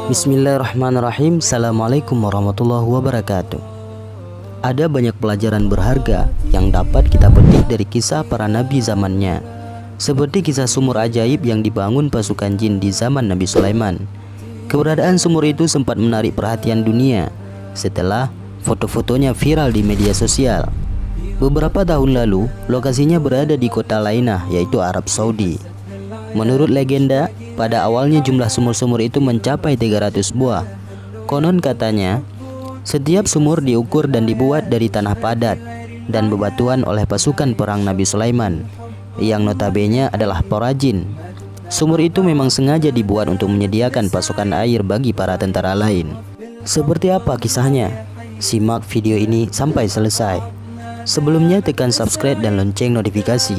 Bismillahirrahmanirrahim. Assalamualaikum warahmatullahi wabarakatuh. Ada banyak pelajaran berharga yang dapat kita petik dari kisah para nabi zamannya, seperti kisah sumur ajaib yang dibangun pasukan jin di zaman Nabi Sulaiman. Keberadaan sumur itu sempat menarik perhatian dunia setelah foto-fotonya viral di media sosial. Beberapa tahun lalu, lokasinya berada di kota Lainah, yaitu Arab Saudi. Menurut legenda, pada awalnya jumlah sumur-sumur itu mencapai 300 buah. Konon katanya, setiap sumur diukur dan dibuat dari tanah padat dan bebatuan oleh pasukan perang Nabi Sulaiman, yang notabene adalah para jin. Sumur itu memang sengaja dibuat untuk menyediakan pasokan air bagi para tentara lain. Seperti apa kisahnya? Simak video ini sampai selesai. Sebelumnya tekan subscribe dan lonceng notifikasi.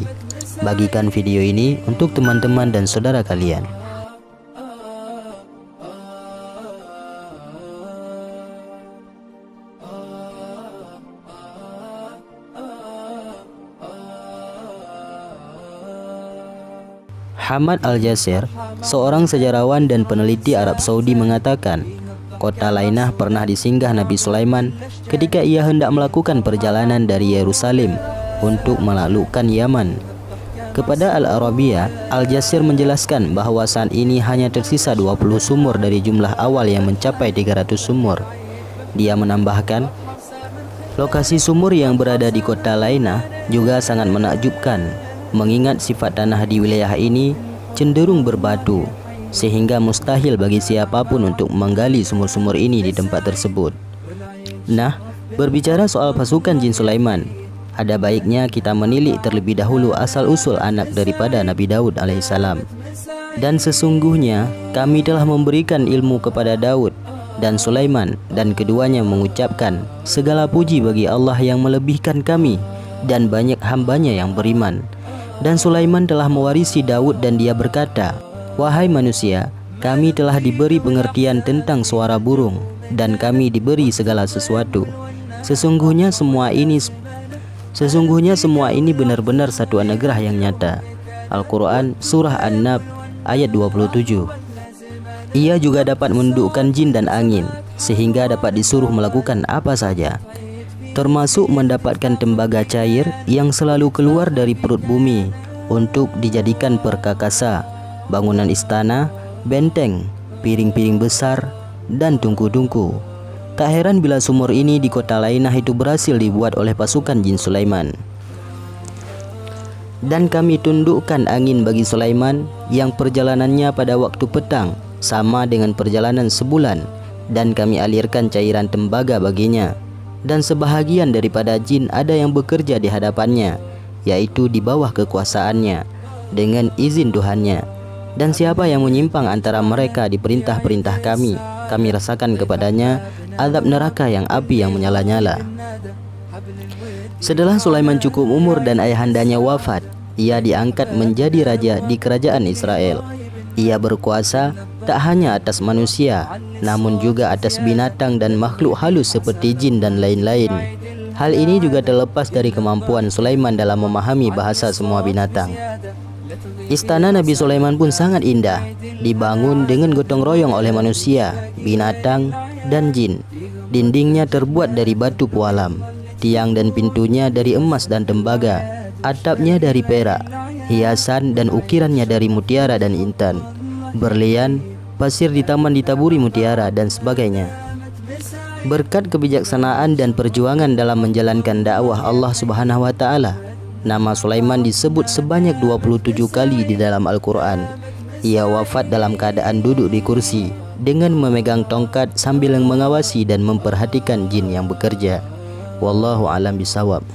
Bagikan video ini untuk teman-teman dan saudara kalian. Hamad Al-Jasir, seorang sejarawan dan peneliti Arab Saudi, mengatakan kota Lainah pernah disinggah Nabi Sulaiman ketika ia hendak melakukan perjalanan dari Yerusalem untuk menaklukkan Yaman. Kepada Al-Arabiyah, Al-Jasir menjelaskan bahwa saat ini hanya tersisa 20 sumur dari jumlah awal yang mencapai 300 sumur. Dia menambahkan, lokasi sumur yang berada di kota Lainah juga sangat menakjubkan, mengingat sifat tanah di wilayah ini cenderung berbatu, sehingga mustahil bagi siapapun untuk menggali sumur-sumur ini di tempat tersebut. Nah, berbicara soal pasukan jin Sulaiman, ada baiknya kita menilik terlebih dahulu asal-usul anak daripada Nabi Daud alaihissalam. Dan sesungguhnya kami telah memberikan ilmu kepada Daud dan Sulaiman, dan keduanya mengucapkan, segala puji bagi Allah yang melebihkan kami dan banyak hambanya yang beriman. Dan Sulaiman telah mewarisi Daud dan dia berkata, wahai manusia, kami telah diberi pengertian tentang suara burung dan kami diberi segala sesuatu. Sesungguhnya semua ini benar-benar satu anugerah yang nyata. Al-Quran Surah An-Nab ayat 27. Ia juga dapat mendudukkan jin dan angin, sehingga dapat disuruh melakukan apa saja, termasuk mendapatkan tembaga cair yang selalu keluar dari perut bumi untuk dijadikan perkakasa, bangunan istana, benteng, piring-piring besar, dan tungku-tungku. Tak heran bila sumur ini di kota Lainah itu berhasil dibuat oleh pasukan jin Sulaiman. Dan kami tundukkan angin bagi Sulaiman yang perjalanannya pada waktu petang sama dengan perjalanan sebulan, dan kami alirkan cairan tembaga baginya. Dan sebahagian daripada jin ada yang bekerja di hadapannya, yaitu di bawah kekuasaannya dengan izin Tuhannya. Dan siapa yang menyimpang antara mereka di perintah-perintah kami rasakan kepadanya azab neraka yang api yang menyala-nyala. Setelah Sulaiman cukup umur dan ayahandanya wafat, ia diangkat menjadi raja di kerajaan Israel. Ia berkuasa tak hanya atas manusia, namun juga atas binatang dan makhluk halus seperti jin dan lain-lain. Hal ini juga terlepas dari kemampuan Sulaiman dalam memahami bahasa semua binatang. Istana Nabi Sulaiman pun sangat indah, dibangun dengan gotong royong oleh manusia, binatang, dan jin. Dindingnya terbuat dari batu pualam, tiang dan pintunya dari emas dan tembaga, atapnya dari perak, hiasan dan ukirannya dari mutiara dan intan, berlian, pasir di taman ditaburi mutiara, dan sebagainya. Berkat kebijaksanaan dan perjuangan dalam menjalankan dakwah Allah Subhanahu wa Ta'ala, nama Sulaiman disebut sebanyak 27 kali di dalam Al-Quran. Ia wafat dalam keadaan duduk di kursi dengan memegang tongkat sambil mengawasi dan memperhatikan jin yang bekerja. Wallahu a'lam bishawab.